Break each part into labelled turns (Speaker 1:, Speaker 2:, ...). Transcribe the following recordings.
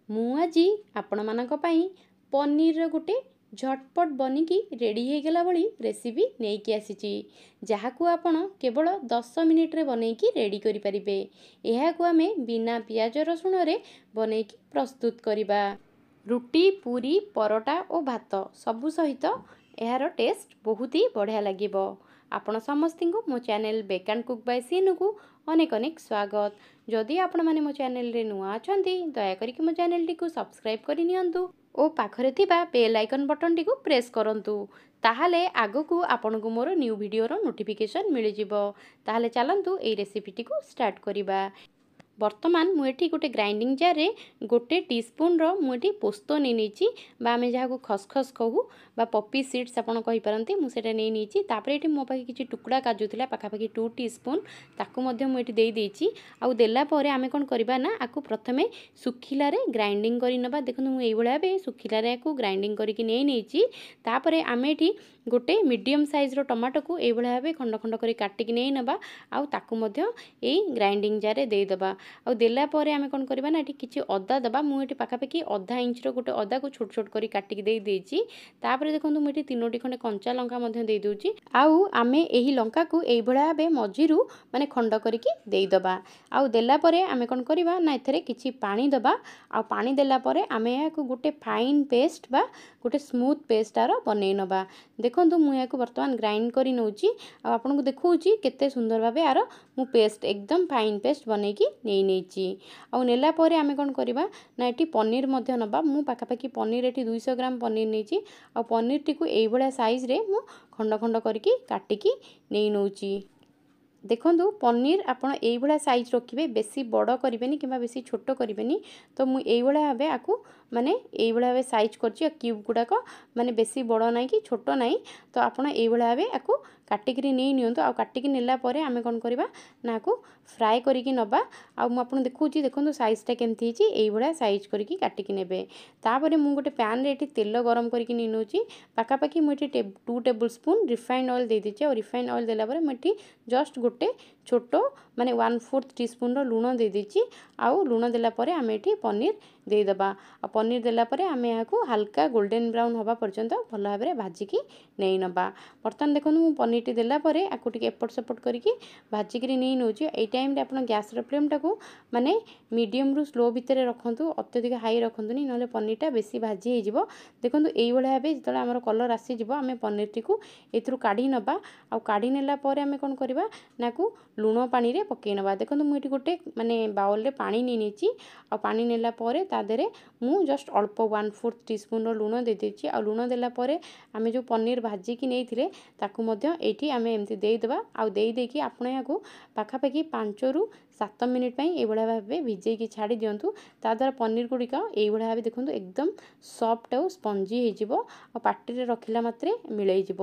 Speaker 1: ମୁଁ ଆଜି ଆପଣମାନଙ୍କ ପାଇଁ ପନିରର ଗୋଟେ ଝଟପଟ ବନିକି ରେଡ଼ି ହେଇଗଲା ଭଳି ରେସିପି ନେଇକି ଆସିଛି, ଯାହାକୁ ଆପଣ କେବଳ 10 ମିନିଟ୍ରେ ବନେଇକି ରେଡ଼ି କରିପାରିବେ। ଏହାକୁ ଆମେ ବିନା ପିଆଜ ରସୁଣରେ ବନେଇକି ପ୍ରସ୍ତୁତ କରିବା। ରୁଟି, ପୁରୀ, ପରଟା ଓ ଭାତ ସବୁ ସହିତ ଏହାର ଟେଷ୍ଟ ବହୁତ ହି ବଢ଼ିଆ ଲାଗିବ। ଆପଣ ସମସ୍ତଙ୍କୁ ମୋ channel bake and cook by ସିନୁକୁ ଅନେକ ଅନେକ ସ୍ୱାଗତ। ଯଦି ଆପଣମାନେ ମୋ ଚ୍ୟାନେଲରେ ନୂଆ ଅଛନ୍ତି, ଦୟାକରିକି ମୋ ଚ୍ୟାନେଲଟିକୁ ସବସ୍କ୍ରାଇବ୍ କରି ନିଅନ୍ତୁ ଓ ପାଖରେ ଥିବା ବେଲ୍ ଆଇକନ୍ ବଟନଟିକୁ ପ୍ରେସ୍ କରନ୍ତୁ। ତାହେଲେ ଆଗକୁ ଆପଣଙ୍କୁ ମୋର ନ୍ୟୁ ଭିଡ଼ିଓର ନୋଟିଫିକେସନ୍ ମିଳିଯିବ। ତାହେଲେ ଚାଲନ୍ତୁ ଏହି ରେସିପିଟିକୁ ଷ୍ଟାର୍ଟ କରିବା। ବର୍ତ୍ତମାନ ମୁଁ ଏଠି ଗୋଟେ ଗ୍ରାଇंडिंग ଜାରରେ ଗୋଟେ टीस्पूनର ମୁଁ ଏଠି ପୋସ୍ତ ନେଇଛି, ବା ଆମେ ଯାହାକୁ ଖସଖସ କହୁ ବା ପପି ସିଡ୍ସ ଆପଣ କହିପାରନ୍ତି। ମୁଁ ସେଟା ନେଇଛି। ତାପରେ ଏଠି ମୋ ପାଖେ କିଛି ଟୁକୁଡ଼ା କାଜୁ ଥିଲା, ପାଖାପାଖି 2 टीस्पून, ତାକୁ ମଧ୍ୟ ମୁଁ ଏଠି ଦେଇଛି। ଆଉ ଦେଲା ପରେ ଆମେ କ'ଣ କରିବା ନା, ଆକୁ ପ୍ରଥମେ ଶୁଖିଲାରେ ଗ୍ରାଇंडिंग କରି ନେବା। ଦେଖନ୍ତୁ ମୁଁ ଏଇଭଳିଆ ଭାବେ ଶୁଖିଲାରେ ଆକୁ ଗ୍ରାଇंडिंग କରିକି ନେଇଛି। ତାପରେ ଆମେ ଏଠି ଗୋଟେ ମିଡ଼ିୟମ୍ ସାଇଜ୍ର ଟମାଟୋକୁ ଏଇଭଳିଆ ଭାବେ ଖଣ୍ଡ ଖଣ୍ଡ କରି କାଟିକି ନେବା, ଆଉ ତାକୁ ମଧ୍ୟ ଏଇ ଗ୍ରାଇंडिंग ଜାରରେ ଦେଇଦେବା। ଆଉ ଦେଲା ପରେ ଆମେ କ'ଣ କରିବା ନା, ଏଠି କିଛି ଅଦା ଦେବା। ମୁଁ ଏଠି ପାଖାପାଖି ଅଧା ଇଞ୍ଚର ଗୋଟେ ଅଦାକୁ ଛୋଟ ଛୋଟ କରି କାଟିକି ଦେଇଛି। ତାପରେ ଦେଖନ୍ତୁ ମୁଁ ଏଠି 3ଟି ଖଣ୍ଡେ କଞ୍ଚା ଲଙ୍କା ମଧ୍ୟ ଦେଇଦେଉଛି। ଆଉ ଆମେ ଏହି ଲଙ୍କାକୁ ଏଇଭଳିଆ ଭାବେ ମଝିରୁ ମାନେ ଖଣ୍ଡ କରିକି ଦେଇଦେବା। ଆଉ ଦେଲା ପରେ ଆମେ କ'ଣ କରିବା ନା, ଏଥିରେ କିଛି ପାଣି ଦେବା। ଆଉ ପାଣି ଦେଲା ପରେ ଆମେ ଏହାକୁ ଗୋଟେ ଫାଇନ୍ ପେଷ୍ଟ ବା ଗୋଟେ ସ୍ମୁଥ୍ ପେଷ୍ଟର ବନେଇ ନେବା। ଦେଖନ୍ତୁ ମୁଁ ଏହାକୁ ବର୍ତ୍ତମାନ ଗ୍ରାଇंड କରି ନେଉଛି, ଆଉ ଆପଣଙ୍କୁ ଦେଖାଉଛି କେତେ ସୁନ୍ଦର ଭାବେ ଆର ମୁଁ ପେଷ୍ଟ एकदम ଫାଇନ୍ ପେଷ୍ଟ ବନେଇକି ନେଇଛି। ଆଉ ନେଲା ପରେ ଆମେ କ'ଣ କରିବା ନା, ଏଠି ପନିର ମଧ୍ୟ ନେବା। ମୁଁ ପାଖାପାଖି ପନିର ଏଠି 200 ଗ୍ରାମ ପନିର ନେଇଛି। ଆଉ ପନିରଟିକୁ ଏଇଭଳିଆ ସାଇଜ୍ରେ ମୁଁ ଖଣ୍ଡ ଖଣ୍ଡ କରିକି କାଟିକି ନେଉଛି। ଦେଖନ୍ତୁ ପନିର ଆପଣ ଏଇଭଳିଆ ସାଇଜ୍ ରଖିବେ, ବେଶୀ ବଡ଼ କରିବେନି କିମ୍ବା ବେଶୀ ଛୋଟ କରିବେନି। ତ ମୁଁ ଏଇଭଳିଆ ଭାବେ ଆକୁ ମାନେ ଏଇଭଳିଆ ଭାବେ ସାଇଜ୍ କରିଛି। ଆଉ କ୍ୟୁବ୍ ଗୁଡ଼ାକ ମାନେ ବେଶୀ ବଡ଼ ନାହିଁ କି ଛୋଟ ନାହିଁ। ତ ଆପଣ ଏଇଭଳିଆ ଭାବେ ଆକୁ କାଟିକିରି ନିଅନ୍ତୁ। ଆଉ କାଟିକି ନେଲା ପରେ ଆମେ କ'ଣ କରିବା ନା, ଆକୁ ଫ୍ରାଏ କରିକି ନେବା। ଆଉ ମୁଁ ଆପଣଙ୍କୁ ଦେଖାଉଛି, ଦେଖନ୍ତୁ ସାଇଜ୍ଟା କେମିତି ହେଇଛି। ଏଇଭଳିଆ ସାଇଜ୍ କରିକି କାଟିକି ନେବେ। ତାପରେ ମୁଁ ଗୋଟେ ପ୍ୟାନ୍ରେ ଏଠି ତେଲ ଗରମ କରିକି ନେଉଛି। ପାଖାପାଖି ମୁଁ ଏଠି 2 ଟେବୁଲ୍ ସ୍ପୁନ୍ ରିଫାଇଣ୍ଡ ଅଏଲ୍ ଦେଇଦେଇଛି। ଆଉ ରିଫାଇଣ୍ଡ ଅଏଲ୍ ଦେଲା ପରେ ମୁଁ ଏଠି ଜଷ୍ଟ ଗୋଟେ ଛୋଟ ମାନେ 1/4 टीस्पूनର ଲୁଣ ଦେଇଦେଇଛି। ଆଉ ଲୁଣ ଦେଲା ପରେ ଆମେ ଏଠି ପନିର ଦେଇଦେବା। ଆଉ ପନିର ଦେଲା ପରେ ଆମେ ଏହାକୁ ହାଲକା ଗୋଲ୍ଡେନ୍ ବ୍ରାଉନ୍ ହେବା ପର୍ଯ୍ୟନ୍ତ ଭଲ ଭାବରେ ଭାଜିକି ନେବା। ବର୍ତ୍ତମାନ ଦେଖନ୍ତୁ ମୁଁ ପନିରଟି ଦେଲା ପରେ ଆକୁ ଟିକେ ଏପଟ ସେପଟ କରିକି ଭାଜିକିରି ନେଉଛି। ଏଇ ଟାଇମ୍ରେ ଆପଣ ଗ୍ୟାସ୍ର ଫ୍ଲେମ୍ଟାକୁ ମାନେ ମିଡ଼ିୟମ୍ରୁ ସ୍ଲୋ ଭିତରେ ରଖନ୍ତୁ, ଅତ୍ୟଧିକ ହାଇ ରଖନ୍ତୁନି, ନହେଲେ ପନିରଟା ବେଶୀ ଭାଜି ହେଇଯିବ। ଦେଖନ୍ତୁ ଏଇଭଳିଆ ଭାବେ ଯେତେବେଳେ ଆମର କଲର୍ ଆସିଯିବ, ଆମେ ପନିରଟିକୁ ଏଥିରୁ କାଢ଼ି ନେବା। ଆଉ କାଢ଼ି ନେଲା ପରେ ଆମେ କ'ଣ କରିବା ନା, ଲୁଣ ପାଣିରେ ପକାଇ ନେବା। ଦେଖନ୍ତୁ ମୁଁ ଏଠି ଗୋଟେ ମାନେ ବାଉଲ୍ରେ ପାଣି ନେଇଛି। ଆଉ ପାଣି ନେଲା ପରେ ତା ଦେହରେ ମୁଁ ଜଷ୍ଟ ଅଳ୍ପ 1/4 टीस्पूनର ଲୁଣ ଦେଇଦେଇଛି। ଆଉ ଲୁଣ ଦେଲା ପରେ ଆମେ ଯେଉଁ ପନିର ଭାଜିକି ନେଇଥିଲେ ତାକୁ ମଧ୍ୟ ଏଇଠି ଆମେ ଏମିତି ଦେଇଦେବା। ଆଉ ଦେଇକି ଆପଣ ଏହାକୁ ପାଖାପାଖି 5ରୁ 7 ମିନିଟ୍ ପାଇଁ ଏଇଭଳିଆ ଭାବେ ଭିଜେଇକି ଛାଡ଼ି ଦିଅନ୍ତୁ। ତାଦ୍ୱାରା ପନିର ଗୁଡ଼ିକ ଏଇଭଳିଆ ଭାବେ ଦେଖନ୍ତୁ ଏକଦମ ସଫ୍ଟ ଆଉ ସ୍ପଞ୍ଜି ହେଇଯିବ, ଆଉ ପାଟିରେ ରଖିଲା ମାତ୍ରେ ମିଳେଇଯିବ।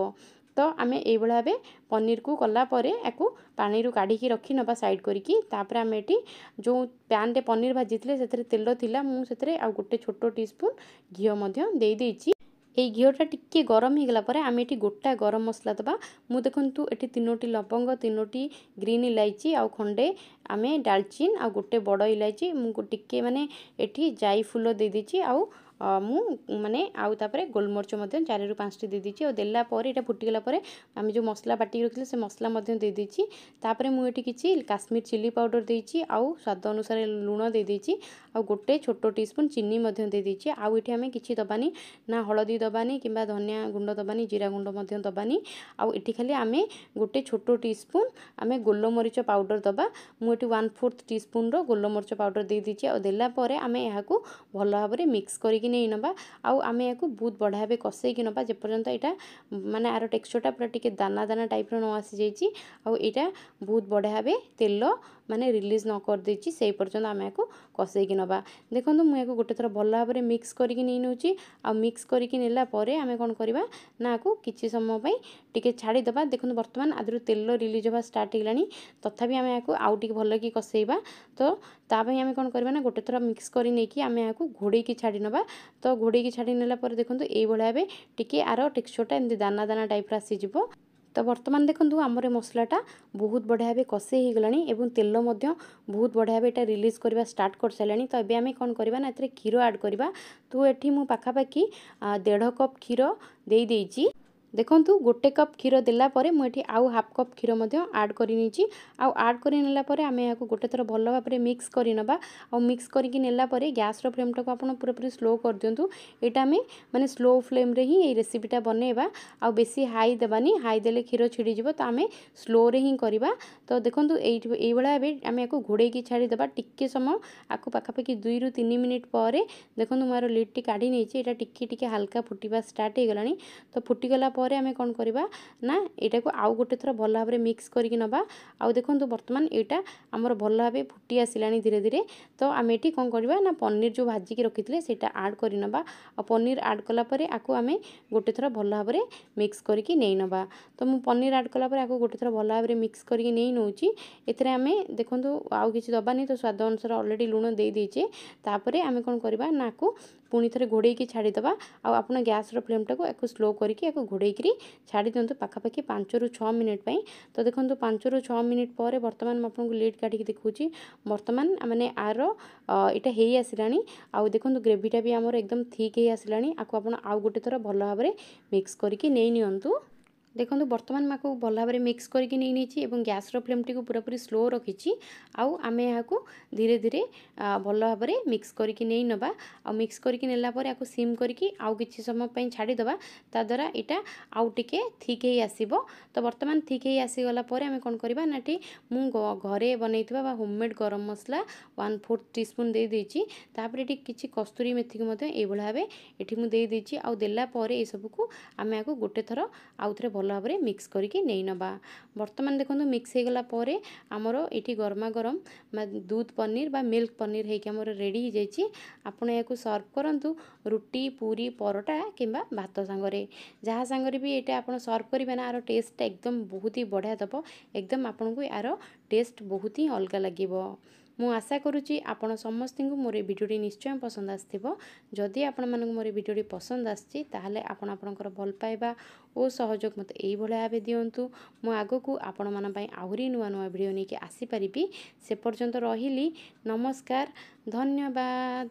Speaker 1: ତ ଆମେ ଏଇଭଳିଆ ଭାବେ ପନିରକୁ କଲା ପରେ ୟାକୁ ପାଣିରୁ କାଢ଼ିକି ରଖିନେବା ସାଇଡ଼୍ କରିକି। ତାପରେ ଆମେ ଏଠି ଯେଉଁ ପ୍ୟାନ୍ରେ ପନିର ଭାଜିଥିଲେ ସେଥିରେ ତେଲ ଥିଲା, ମୁଁ ସେଥିରେ ଆଉ ଗୋଟେ ଛୋଟ टीस्पून ଘିଅ ମଧ୍ୟ ଦେଇଦେଇଛି। এই ঘিওটা টিকে গরম হয়ে গলা পরে আমি এটি গোটা গরম মশলা দেবা। মু দেখন্তু এটি 3টি লবঙ্গ, 3টি গ্রিন ইলাইচি ଆଉ ଖଣ୍ଡେ ଆମେ ଡାଲଚିନ୍ ଆଉ ଗୋଟେ ବଡ଼ ଇଲାଇଚି ମୁଁ ଟିକେ ମାନେ ଏଠି ଜାଇ ଫୁଲ ଦେଇଦେଇଛି। ଆଉ ମୁଁ ମାନେ ଆଉ ତାପରେ ଗୋଲମରିଚ ମଧ୍ୟ 4ରୁ 5ଟି ଦେଇଦେଇଛି। ଆଉ ଦେଲା ପରେ ଏଇଟା ଫୁଟିଗଲା ପରେ ଆମେ ଯେଉଁ ମସଲା ବାଟିକି ରଖିଥିଲେ ସେ ମସଲା ମଧ୍ୟ ଦେଇଦେଇଛି। ତାପରେ ମୁଁ ଏଠି କିଛି କାଶ୍ମୀର ଚିଲି ପାଉଡ଼ର ଦେଇଛି, ଆଉ ସ୍ୱାଦ ଅନୁସାରେ ଲୁଣ ଦେଇଦେଇଛି, ଆଉ ଗୋଟେ ଛୋଟ टीस्पून ଚିନି ମଧ୍ୟ ଦେଇଦେଇଛି। ଆଉ ଏଠି ଆମେ କିଛି ଦେବାନି ନା, ହଳଦୀ ଦେବାନି କିମ୍ବା ଧନିଆ ଗୁଣ୍ଡ ଦେବାନି, ଜିରା ଗୁଣ୍ଡ ମଧ୍ୟ ଦେବାନି। ଆଉ ଏଠି ଖାଲି ଆମେ ଗୋଟେ ଛୋଟ टीस्पून ଆମେ ଗୋଲମରିଚ ପାଉଡ଼ର ଦେବା। ମୁଁ ଏଠି 1/4 टीस्पूनର ଗୋଲମରିଚ ପାଉଡ଼ର ଦେଇଦେଇଛି। ଆଉ ଦେଲା ପରେ ଆମେ ଏହାକୁ ଭଲ ଭାବରେ ମିକ୍ସ କରିକି ନେବା। ଆଉ ଆମେ ଏହାକୁ ବହୁତ ବଢ଼ିଆ ଭାବେ କଷେଇକି ନେବା ଯେପର୍ଯ୍ୟନ୍ତ ଏଇଟା ମାନେ ଆର ଟେକ୍ସଚରଟା ପୁରା ଟିକେ ଦାନା ଦାନା ଟାଇପ୍ର ନ ଆସିଯାଇଛି, ଆଉ ଏଇଟା ବହୁତ ବଢ଼ିଆ ଭାବେ ତେଲ ମାନେ ରିଲିଜ୍ ନ କରିଦେଇଛି ସେଇ ପର୍ଯ୍ୟନ୍ତ ଆମେ ଏହାକୁ କଷେଇକି ନେବା। ଦେଖନ୍ତୁ ମୁଁ ଏହାକୁ ଗୋଟେ ଥର ଭଲ ଭାବରେ ମିକ୍ସ କରିକି ନେଉଛି। ଆଉ ମିକ୍ସ କରିକି ନେଲା ପରେ ଆମେ କ'ଣ କରିବା ନା, ଆକୁ କିଛି ସମୟ ପାଇଁ ଟିକେ ଛାଡ଼ିଦେବା। ଦେଖନ୍ତୁ ବର୍ତ୍ତମାନ ଆଦେହରୁ ତେଲ ରିଲିଜ୍ ହେବା ଷ୍ଟାର୍ଟ ହେଇଗଲାଣି, ତଥାପି ଆମେ ଏହାକୁ ଆଉ ଟିକେ ଭଲକି କଷେଇବା। ତ ତା ପାଇଁ ଆମେ କ'ଣ କରିବା ନା, ଗୋଟେ ଥର ମିକ୍ସ କରି ନେଇକି ଆମେ ଏହାକୁ ଘୋଡ଼େଇକି ଛାଡ଼ି ନେବା। ତ ଘୋଡ଼େଇକି ଛାଡ଼ି ନେଲା ପରେ ଦେଖନ୍ତୁ ଏଇଭଳିଆ ଭାବେ ଟିକେ ଆର ଟେକ୍ସଚରଟା ଏମିତି ଦାନା ଦାନା ଟାଇପ୍ର ଆସିଯିବ। तो बर्तमान देखंतु आमर मसलाटा बहुत बढ़िया भाव कषे हो गलानी एवं तेल मध्य बहुत बढ़िया भाव ये रिलीज करवा स्टार्ट कर सारे। तो ये आम कौन करवा ना ये क्षीर ऐड करवा। तो ये मु पाखापाखि 1.5 कप क्षीर दे देइछि। देखंतु गोटे कप क्षीर देला परे मुझे आउ हाफ कप क्षीर मध्य ऐड करिनिछि। आउ ऐड करि नेला परे आमे याको गोटे थर भल भाव में मिक्स करिनबा। आउ मिक्स करके नेला परे गैस रो फ्लेम टाको आपण पूरा स्लो कर दियंतु। एटा आमे माने स्लो फ्लेम रे ही ए रेसिपीटा बनेबा। आउ बेसी हाई देबानी, हाई देले क्षीर छिड़ी जिवो। तो आमे स्लो रे ही करबा। तो देखंतु एई बळा बे आमे याको घोड़े की छाड़ी देबा टिक्के समय। आको पाखापाखि 2 ରୁ 3 मिनिट परे देखंतु मारो लिड टी काढी नेछि। एटा टिक्के टिक्के हल्का फुटिबा स्टार्ट हे गलानी। तो फुटी गला परे आमे कोन करबा ना एटा को आउ गोटे थर भल भाव में मिक्स करके नबा। आउ देखंतु वर्तमान एटा हमर भल भाव फुटी आसिलानी धीरे धीरे। तो आमे एटी कोन करबा ना पनीर जो भाजी के रखिथिले सेटा ऐड करि नबा। आ पनीर ऐड कला परे आको आमे गोटे थर भल भाव में मिक्स करके नै नबा। तो मु पनीर ऐड कला परे आको गोटे थर भल भाव में मिक्स करके नै नउची। एतरे आमे देखंतु आउ किछि दबानी। तो स्वाद अनुसार ऑलरेडी लूण दे देइचे। तापरे आमे कोन करबा ना को पुणी थरे घोड़े की छाड़ी दबा। आउ आपण गैस रो फ्लेम टाको एको स्लो करके एको घोड़े की छाड़ी दियंतु पाखापाखि 5 ରୁ 6 मिनिट पई। तो देखंतु 5 ରୁ 6 मिनिट पर वर्तमान म आपन को लीड काटी के देखुची। वर्तमान माने आरो एटा हेई आसिलानी। आउ देखंतु ग्रेवीटा भी हमर एकदम ठीक हेई आसिलानी। आको आपण आउ गोटे थर भल भाव में मिक्स करके नै नियंतु। देखंतु वर्तमान माको भल भाव में मिक्स करके नै नेछि एवं गैस रो फ्लेम टी को पूरा पूरी स्लो रखिछि। आउ आमे याको धीरे धीरे भल भाव में मिक्स करके नै नबा। आ मिक्स करके नेला परे याको सिम करके आउ किछि समय पई छाडी दबा। ता द्वारा एटा आउ टिके ठीक हेई आसीबो। तो वर्तमान ठीक हेई आसी गला परे आमे कोन करबा नाटी मु घरे बनैथिबा बा होममेड गरम मसला 1/4 टीस्पून दे देछि। तापर एटी किछि कस्तूरी मेथी को मते ए भला भाबे एठी मु दे देछि। आउ देला परे ए सब को आमे याको गोटे थरो आउ थरे भल भाव में मिक्स करके नै नबा। वर्तमान देखंतु मिक्स हे गला परे हमरो एठी गरमा गरम दूध पनीर बा मिल्क पनीर हे के हमरो रेडी हो जाइछि। आपण याको सर्व करंतु रुटी, पूरी, परोटा किंबा भात संगरे जहाँ संगरे भी एटा आपण सर्व करिबे ना आरो टेस्ट एकदम बहुत ही बढ़िया दबो। एकदम आपन को यारो टेस्ट बहुत ही अलगा लागिबो। मु आशा करूची आपण समस्त को मोर भिडियोटी निश्चय पसंद आस्थिबो। जदि आपण मानक मोर भिडियोटी पसंद आछि ताहले आपण आपनकर भल पाइबा ओ सहयोग मते एई भले आबे दियंतु। मु आगो को आपण मान पई आहुरी नुवा नुवा भिडियो नेकी आसी परिबी। से पर्यंत रहिली। नमस्कार, धन्यवाद।